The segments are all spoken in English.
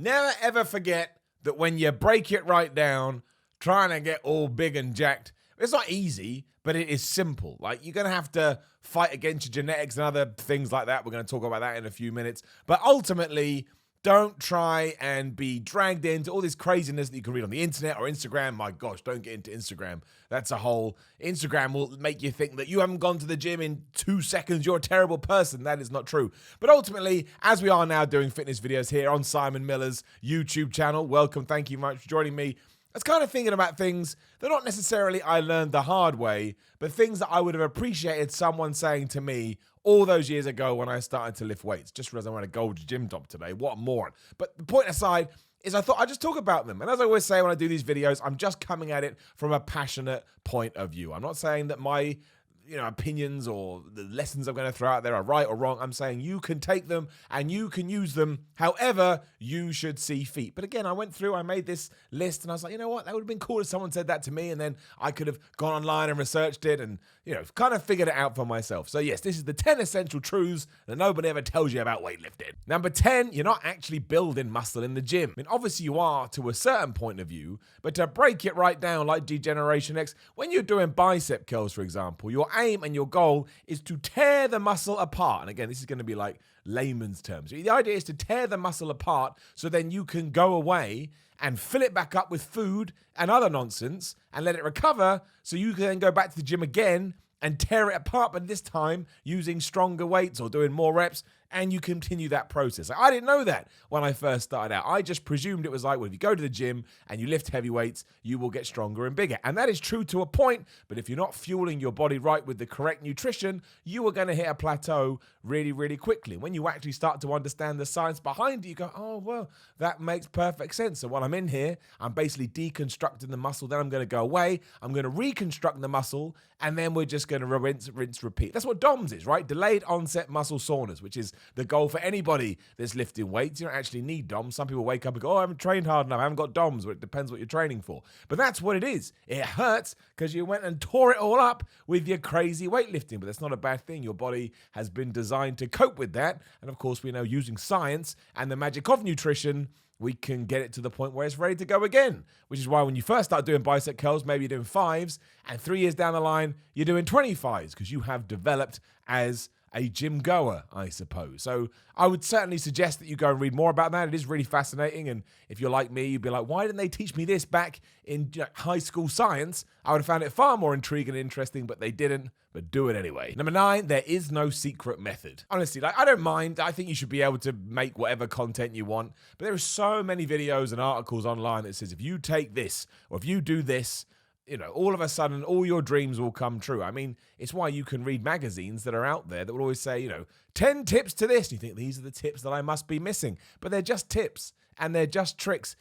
Never ever forget that when you break it right down, trying to get all big and jacked, it's not easy, but it is simple. Like, you're going to have to fight against your genetics and other things like that. We're going to talk about that in a few minutes. But ultimately, don't try and be dragged into all this craziness that you can read on the internet or Instagram. My gosh, don't get into Instagram. That's a whole... Instagram will make you think that you haven't gone to the gym in 2 seconds. You're a terrible person. That is not true. But ultimately, as we are now doing fitness videos here on Simon Miller's YouTube channel, welcome. Thank you much for joining me. I was kind of thinking about things that not necessarily I learned the hard way, but things that I would have appreciated someone saying to me all those years ago when I started to lift weights. Just realized I'm wearing a gold gym top today. What a moron. But the point aside is I thought I'd just talk about them. And as I always say when I do these videos, I'm just coming at it from a passionate point of view. I'm not saying that my opinions or the lessons I'm going to throw out there are right or wrong. I'm saying you can take them and you can use them however you should see fit. But again, I made this list and I was like, you know what? That would have been cool if someone said that to me, and then I could have gone online and researched it and, kind of figured it out for myself. So yes, this is the 10 essential truths that nobody ever tells you about weightlifting. Number 10, you're not actually building muscle in the gym. I mean, obviously you are to a certain point of view, but to break it right down like Degeneration X, when you're doing bicep curls, for example, your aim and your goal is to tear the muscle apart. And again, this is going to be like layman's terms. The idea is to tear the muscle apart so then you can go away and fill it back up with food and other nonsense and let it recover so you can then go back to the gym again and tear it apart, but this time using stronger weights or doing more reps, and you continue that process. I didn't know that when I first started out. I just presumed it was like, well, if you go to the gym and you lift heavy weights, you will get stronger and bigger. And that is true to a point, but if you're not fueling your body right with the correct nutrition, you are going to hit a plateau really, really quickly. When you actually start to understand the science behind it, you go, oh, well, that makes perfect sense. So while I'm in here, I'm basically deconstructing the muscle, then I'm going to go away, I'm going to reconstruct the muscle, and then we're just going to rinse, repeat. That's what DOMS is, right? Delayed onset muscle soreness, which is the goal for anybody that's lifting weights. You don't actually need DOMS. Some people wake up and go, oh, I haven't trained hard enough, I haven't got DOMS. Well, it depends what you're training for. But that's what it is. It hurts because you went and tore it all up with your crazy weightlifting. But that's not a bad thing. Your body has been designed to cope with that. And of course, we know using science and the magic of nutrition, we can get it to the point where it's ready to go again, which is why when you first start doing bicep curls, maybe you're doing 5s, and 3 years down the line, you're doing 25s because you have developed as a gym goer, I suppose. So I would certainly suggest that you go and read more about that. It is really fascinating. And if you're like me, you'd be like, why didn't they teach me this back in high school science? I would have found it far more intriguing and interesting, but they didn't. But do it anyway. Number 9, there is no secret method. Honestly, I don't mind. I think you should be able to make whatever content you want. But there are so many videos and articles online that says if you take this or if you do this, all of a sudden, all your dreams will come true. I mean, it's why you can read magazines that are out there that will always say, 10 tips to this. And you think these are the tips that I must be missing. But they're just tips and they're just tricks.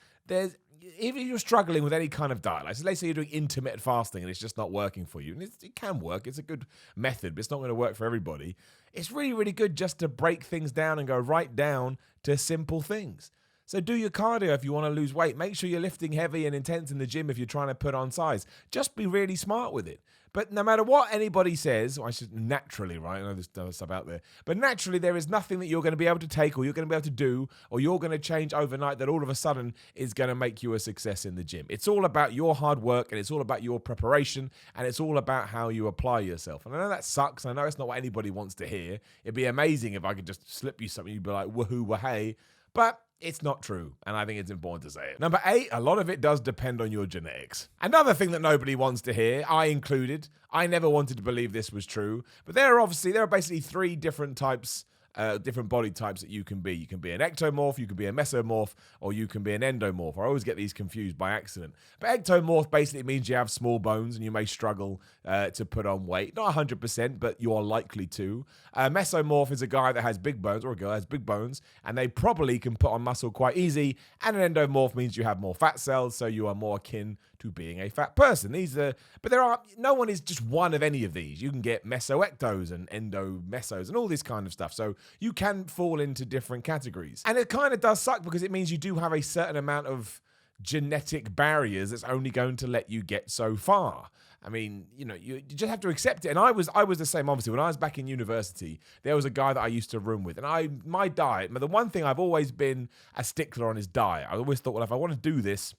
Even if you're struggling with any kind of diet, like let's say you're doing intermittent fasting and it's just not working for you, and it can work, it's a good method, but it's not going to work for everybody. It's really, really good just to break things down and go right down to simple things. So do your cardio if you want to lose weight. Make sure you're lifting heavy and intense in the gym if you're trying to put on size. Just be really smart with it. But no matter what anybody says, or I should naturally, right? I know there's other stuff out there. But naturally, there is nothing that you're going to be able to take or you're going to be able to do or you're going to change overnight that all of a sudden is going to make you a success in the gym. It's all about your hard work and it's all about your preparation and it's all about how you apply yourself. And I know that sucks. I know it's not what anybody wants to hear. It'd be amazing if I could just slip you something. You'd be like, woohoo, wahey. But it's not true, and I think it's important to say it. Number 8, a lot of it does depend on your genetics. Another thing that nobody wants to hear, I included, I never wanted to believe this was true, but there are basically 3 different types, different body types that you can be. You can be an ectomorph, you can be a mesomorph, or you can be an endomorph. I always get these confused by accident. But ectomorph basically means you have small bones and you may struggle to put on weight. Not 100%, but you are likely to. Mesomorph is a guy that has big bones, or a girl that has big bones, and they probably can put on muscle quite easy. And an endomorph means you have more fat cells, so you are more akin to being a fat person. No one is just one of any of these. You can get mesoectos and endomesos and all this kind of stuff. So you can fall into different categories. And it kind of does suck because it means you do have a certain amount of genetic barriers that's only going to let you get so far. I mean, you just have to accept it. And I was the same, obviously. When I was back in university, there was a guy that I used to room with. And my diet, the one thing I've always been a stickler on is diet. I always thought, well, if I want to do this,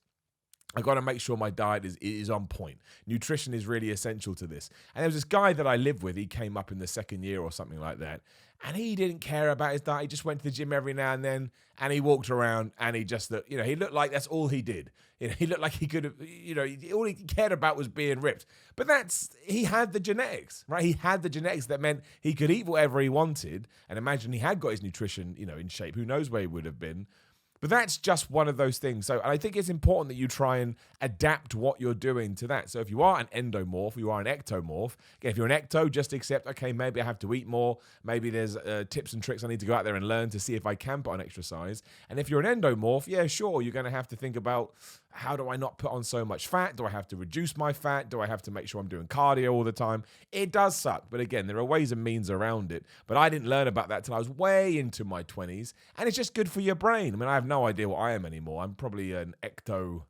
I've got to make sure my diet is on point. Nutrition is really essential to this. And there was this guy that I lived with. He came up in the second year or something like that. And he didn't care about his diet. He just went to the gym every now and then. And he walked around and he just, he looked like that's all he did. He looked like he could have, all he cared about was being ripped. But he had the genetics, right? He had the genetics that meant he could eat whatever he wanted. And imagine he had got his nutrition, in shape. Who knows where he would have been. But that's just one of those things. So I think it's important that you try and adapt what you're doing to that. So if you are an endomorph, you are an ectomorph. Again, if you're an ecto, just accept, okay, maybe I have to eat more. Maybe there's tips and tricks I need to go out there and learn to see if I can put on extra size. And if you're an endomorph, yeah, sure, you're going to have to think about, how do I not put on so much fat? Do I have to reduce my fat? Do I have to make sure I'm doing cardio all the time? It does suck. But again, there are ways and means around it. But I didn't learn about that till I was way into my 20s. And it's just good for your brain. I mean, I have no idea what I am anymore. I'm probably an ecto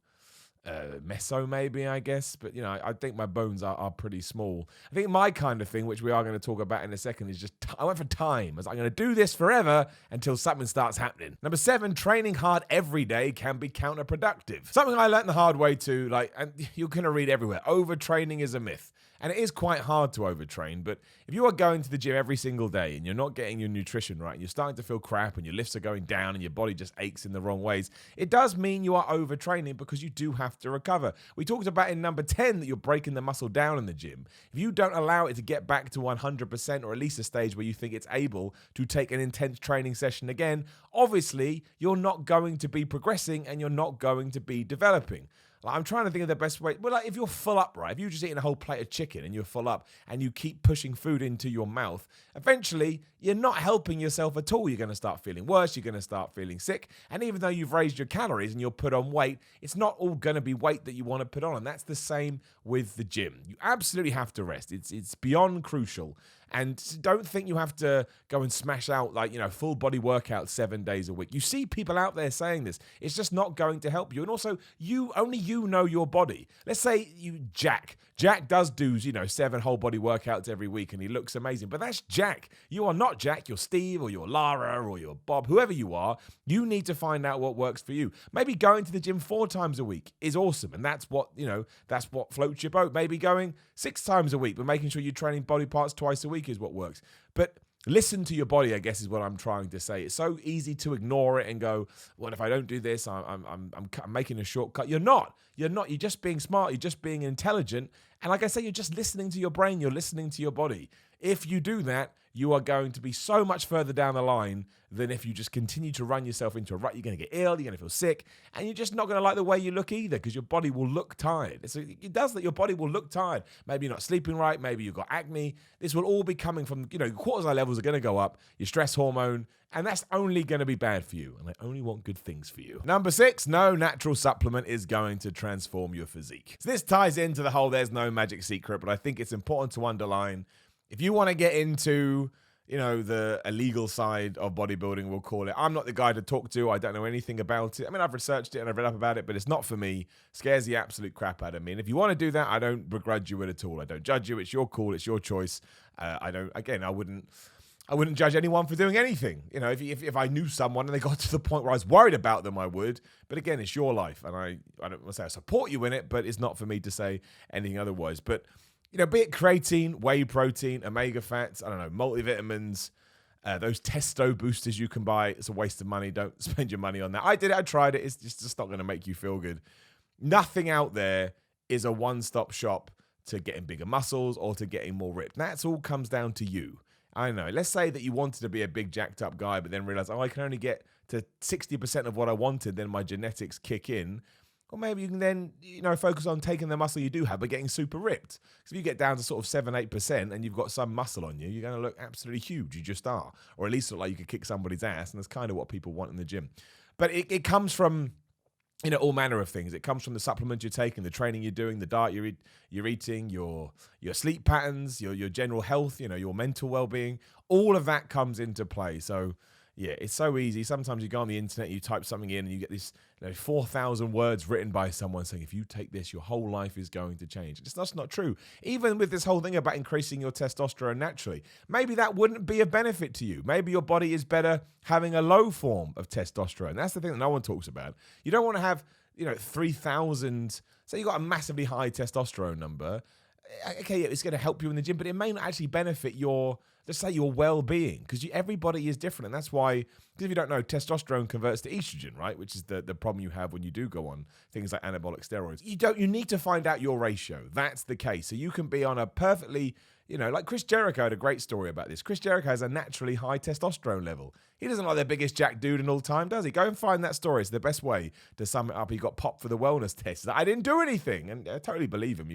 meso maybe, I guess. But, I think my bones are pretty small. I think my kind of thing, which we are going to talk about in a second, is just I went for time. I was like, I'm going to do this forever until something starts happening. Number 7, training hard every day can be counterproductive. Something I learned the hard way too, and you're going to read everywhere. Overtraining is a myth. And it is quite hard to overtrain, but if you are going to the gym every single day and you're not getting your nutrition right, and you're starting to feel crap and your lifts are going down and your body just aches in the wrong ways, it does mean you are overtraining because you do have to recover. We talked about in number 10 that you're breaking the muscle down in the gym. If you don't allow it to get back to 100% or at least a stage where you think it's able to take an intense training session again, obviously you're not going to be progressing and you're not going to be developing. I'm trying to think of the best way. Well, if you're full up, right? If you're just eating a whole plate of chicken and you're full up and you keep pushing food into your mouth, eventually you're not helping yourself at all. You're going to start feeling worse. You're going to start feeling sick. And even though you've raised your calories and you'll put on weight, it's not all going to be weight that you want to put on. And that's the same with the gym. You absolutely have to rest. It's beyond crucial. And don't think you have to go and smash out full body workouts 7 days a week. You see people out there saying this. It's just not going to help you. And also, only you know your body. Let's say Jack. Jack does do, 7 whole body workouts every week and he looks amazing. But that's Jack. You are not Jack. You're Steve or you're Lara or you're Bob. Whoever you are, you need to find out what works for you. Maybe going to the gym 4 times a week is awesome. And that's what floats your boat. Maybe going 6 times a week, but making sure you're training body parts twice a week is what works. But listen to your body, I guess, is what I'm trying to say. It's so easy to ignore it and go, well, if I don't do this, I'm making a shortcut. You're not. You're just being smart. You're just being intelligent. And like I say, you're just listening to your brain. You're listening to your body. If you do that, you are going to be so much further down the line than if you just continue to run yourself into a rut. You're going to get ill, you're going to feel sick, and you're just not going to like the way you look either because your body will look tired. So it does that. Your body will look tired. Maybe you're not sleeping right. Maybe you've got acne. This will all be coming from, cortisol levels are going to go up, your stress hormone, and that's only going to be bad for you. And I only want good things for you. Number 6, no natural supplement is going to transform your physique. So this ties into the whole there's no magic secret, but I think it's important to underline if you want to get into, the illegal side of bodybuilding, we'll call it. I'm not the guy to talk to. I don't know anything about it. I mean, I've researched it and I've read up about it, but it's not for me. Scares the absolute crap out of me. And if you want to do that, I don't begrudge you it at all. I don't judge you. It's your call. It's your choice. I wouldn't judge anyone for doing anything. If I knew someone and they got to the point where I was worried about them, I would. But again, it's your life. And I don't want to say I support you in it, but it's not for me to say anything otherwise. But be it creatine, whey protein, omega fats, multivitamins, those testo boosters you can buy. It's a waste of money. Don't spend your money on that. I did it. I tried it. It's just not going to make you feel good. Nothing out there is a one-stop shop to getting bigger muscles or to getting more ripped. That's all comes down to you. I know. Let's say that you wanted to be a big jacked up guy, but then realize, I can only get to 60% of what I wanted. Then my genetics kick in. Or maybe you can then, focus on taking the muscle you do have, but getting super ripped. Because if you get down to sort of 7-8% and you've got some muscle on you, you're going to look absolutely huge. You just are. Or at least look like you could kick somebody's ass. And that's kind of what people want in the gym. But it comes from, all manner of things. It comes from the supplements you're taking, the training you're doing, the diet you're eating, your sleep patterns, your general health, your mental well-being. All of that comes into play. So, Yeah, it's so easy. Sometimes you go on the internet, you type something in, and you get this 4,000 words written by someone saying, if you take this, your whole life is going to change. That's not true. Even with this whole thing about increasing your testosterone naturally, maybe that wouldn't be a benefit to you. Maybe your body is better having a low form of testosterone. That's the thing that no one talks about. You don't want to have, 3,000, say you got a massively high testosterone number. Okay, it's going to help you in the gym, but it may not actually benefit your, let's say, your well-being, because everybody is different. And that's why, because if you don't know, testosterone converts to estrogen, right? Which is the problem you have when you do go on things like anabolic steroids. You need to find out your ratio. That's the case. So you can be on a perfectly, like Chris Jericho had a great story about this. Chris Jericho has a naturally high testosterone level. He doesn't like the biggest jack dude in all time, does he? Go and find that story. It's the best way to sum it up. He got popped for the wellness test. I didn't do anything. And I totally believe him.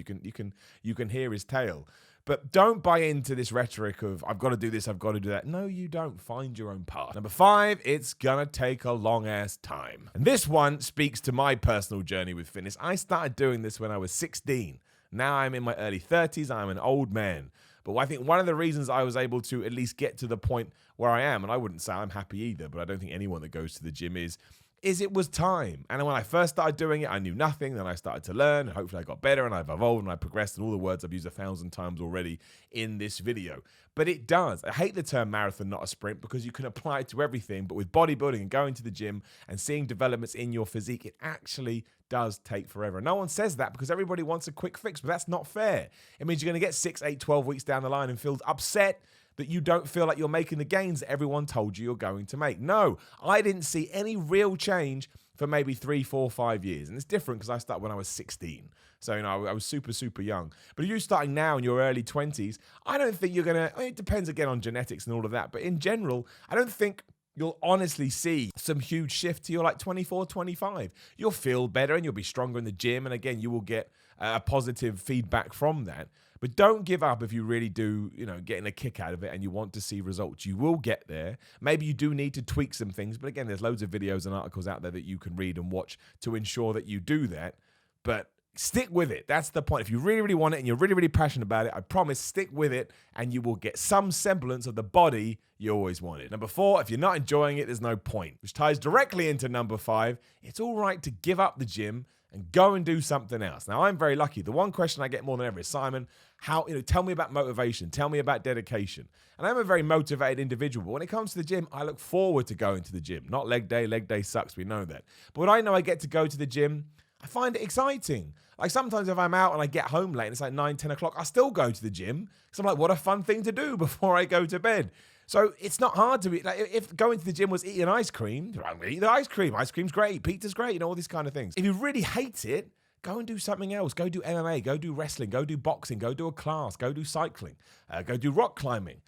You can hear his tale. But don't buy into this rhetoric of, I've got to do this, I've got to do that. No, you don't. Find your own path. Number 5, it's going to take a long-ass time. And this one speaks to my personal journey with fitness. I started doing this when I was 16. Now I'm in my early 30s. I'm an old man. But I think one of the reasons I was able to at least get to the point where I am, and I wouldn't say I'm happy either, but I don't think anyone that goes to the gym is it was time. And when I first started doing it, I knew nothing. Then I started to learn, and hopefully I got better, and I've evolved, and I progressed, and all the words I've used 1,000 times already in this video. But it does. I hate the term marathon, not a sprint, because you can apply it to everything. But with bodybuilding and going to the gym and seeing developments in your physique, it actually does take forever. And no one says that because everybody wants a quick fix, but that's not fair. It means you're going to get 6, 8, 12 weeks down the line and feel upset that you don't feel like you're making the gains that everyone told you you're going to make. No, I didn't see any real change for maybe 3, 4, 5 years. And it's different because I started when I was 16. So, I was super, super young. But if you're starting now in your early 20s, I don't think you're going to, it depends again on genetics and all of that. But in general, I don't think you'll honestly see some huge shift to your 24, 25. You'll feel better and you'll be stronger in the gym. And again, you will get a positive feedback from that. But don't give up if you really do, getting a kick out of it and you want to see results. You will get there. Maybe you do need to tweak some things. But again, there's loads of videos and articles out there that you can read and watch to ensure that you do that. But stick with it. That's the point. If you really, really want it and you're really, really passionate about it, I promise, stick with it and you will get some semblance of the body you always wanted. Number 4, if you're not enjoying it, there's no point. Which ties directly into number 5. It's all right to give up the gym and go and do something else. Now, I'm very lucky. The one question I get more than ever is, Simon, tell me about motivation. Tell me about dedication. And I'm a very motivated individual. But when it comes to the gym, I look forward to going to the gym. Not leg day. Leg day sucks. We know that. But when I know I get to go to the gym, I find it exciting. Like sometimes if I'm out and I get home late and it's like 9, 10 o'clock, I still go to the gym because I'm like, what a fun thing to do before I go to bed. So it's not hard to be, if going to the gym was eating ice cream, I'm going to eat the ice cream. Ice cream's great. Pizza's great. All these kind of things. If you really hate it, go and do something else. Go do MMA. Go do wrestling. Go do boxing. Go do a class. Go do cycling. Go do rock climbing.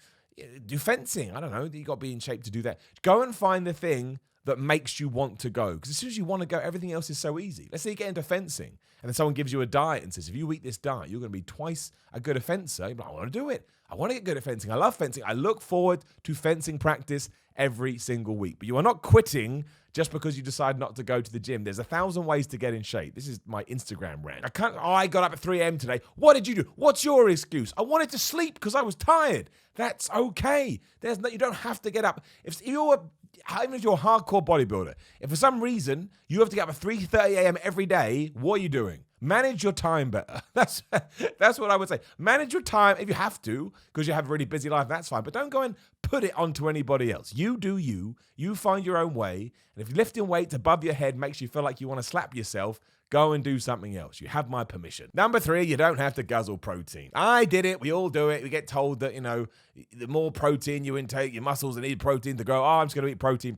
Do fencing. I don't know. You got to be in shape to do that. Go and find the thing that makes you want to go. Because as soon as you want to go, everything else is so easy. Let's say you get into fencing and then someone gives you a diet and says, if you eat this diet, you're going to be twice a good fencer. You're like, I want to do it. I want to get good at fencing. I love fencing. I look forward to fencing practice every single week. But you are not quitting just because you decide not to go to the gym. There's 1,000 ways to get in shape. This is my Instagram rant. I got up at 3 a.m. today. What did you do? What's your excuse? I wanted to sleep because I was tired. That's okay. You don't have to get up. Even if you're a hardcore bodybuilder, if for some reason you have to get up at 3:30 a.m. every day, what are you doing? Manage your time better. That's what I would say. Manage your time if you have to, because you have a really busy life, that's fine. But don't go and put it onto anybody else. You do you. You find your own way. And if lifting weights above your head makes you feel like you want to slap yourself, go and do something else. You have my permission. Number 3, you don't have to guzzle protein. I did it. We all do it. We get told that, the more protein you intake, your muscles need protein to grow. Oh, I'm just going to eat protein.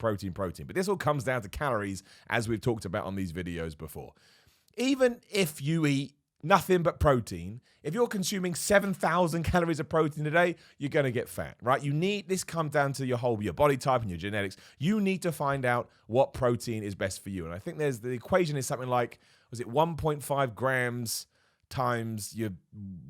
But this all comes down to calories, as we've talked about on these videos before. Even if you eat nothing but protein, if you're consuming 7,000 calories of protein a day, you're going to get fat, right? This comes down to your body type and your genetics. You need to find out what protein is best for you. And I think the equation is something like, 1.5 grams times your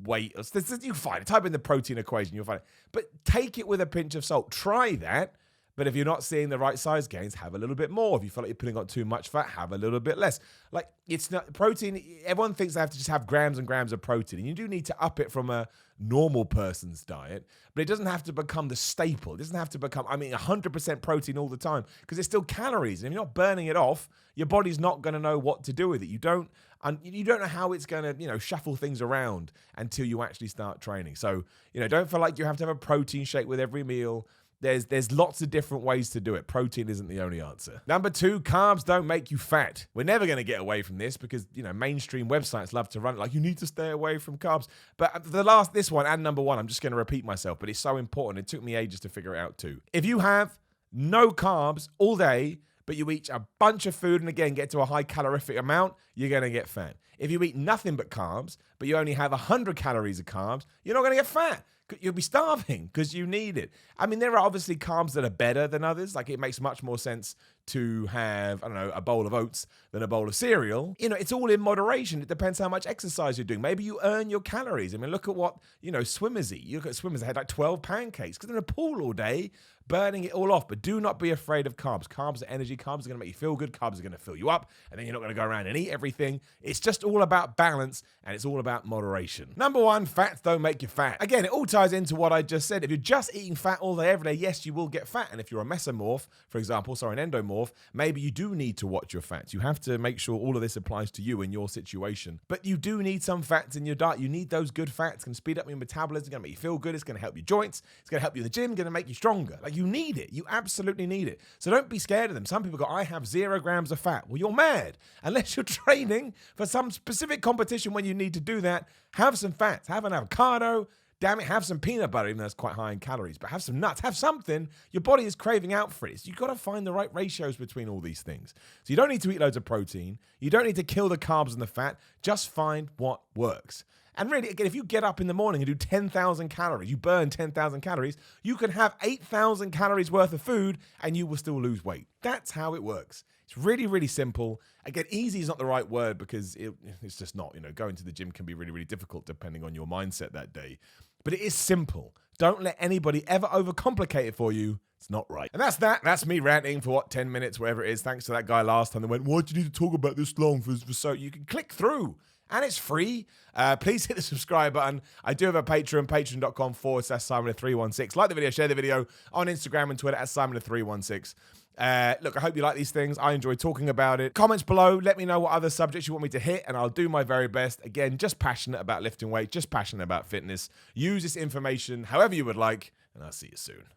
weight. You can find it. Type in the protein equation, you'll find it. But take it with a pinch of salt. Try that. But if you're not seeing the right size gains, have a little bit more. If you feel like you're putting on too much fat, have a little bit less. Like, it's not protein. Everyone thinks they have to just have grams and grams of protein. And you do need to up it from a normal person's diet, but it doesn't have to become the staple. It doesn't have to become, 100% protein all the time, because it's still calories. And if you're not burning it off, your body's not going to know what to do with it. You don't know how it's going to, shuffle things around until you actually start training. So, don't feel like you have to have a protein shake with every meal. There's lots of different ways to do it. Protein isn't the only answer. Number 2, carbs don't make you fat. We're never going to get away from this because, mainstream websites love to run it like you need to stay away from carbs. But this one and number 1, I'm just going to repeat myself, but it's so important. It took me ages to figure it out too. If you have no carbs all day, but you eat a bunch of food and again get to a high calorific amount, you're going to get fat. If you eat nothing but carbs, but you only have 100 calories of carbs, you're not going to get fat. You'll be starving because you need it. There are obviously carbs that are better than others. Like, it makes much more sense to have, a bowl of oats than a bowl of cereal. It's all in moderation. It depends how much exercise you're doing. Maybe you earn your calories. Look at what, swimmers eat. You look at swimmers that had like 12 pancakes because they're in a pool all day, burning it all off. But do not be afraid of carbs. Carbs are energy. Carbs are going to make you feel good. Carbs are going to fill you up. And then you're not going to go around and eat everything. It's just all about balance, and it's all about moderation. Number 1, fats don't make you fat. Again, it all ties into what I just said. If you're just eating fat all day, every day, yes, you will get fat. And if you're a mesomorph, for example, an endomorph, maybe you do need to watch your fats. You have to make sure all of this applies to you in your situation. But you do need some fats in your diet. You need those good fats. It's going to speed up your metabolism. It's going to make you feel good. It's going to help your joints. It's going to help you in the gym. It's going to make you stronger. Like, you need it. You absolutely need it. So don't be scared of them. Some people go, I have 0 grams of fat. Well, you're mad. Unless you're training for some specific competition when you need to do that, have some fats. Have an avocado. Damn it, have some peanut butter, even though it's quite high in calories, but have some nuts, have something. Your body is craving out for it. So you've got to find the right ratios between all these things. So you don't need to eat loads of protein. You don't need to kill the carbs and the fat. Just find what works. And really, again, if you get up in the morning and do 10,000 calories, you burn 10,000 calories, you can have 8,000 calories worth of food and you will still lose weight. That's how it works. It's really, really simple. Again, easy is not the right word because it's just not. Going to the gym can be really, really difficult depending on your mindset that day. But it is simple. Don't let anybody ever overcomplicate it for you. It's not right. And that's that. That's me ranting for 10 minutes, whatever it is. Thanks to that guy last time that went, why do you need to talk about this long for so you can click through. And it's free. Please hit the subscribe button. I do have a Patreon, patreon.com/Simon316. Like the video, share the video on Instagram and Twitter at Simon316. Look, I hope you like these things. I enjoy talking about it. Comments below. Let me know what other subjects you want me to hit, and I'll do my very best. Again, just passionate about lifting weight, just passionate about fitness. Use this information however you would like, and I'll see you soon.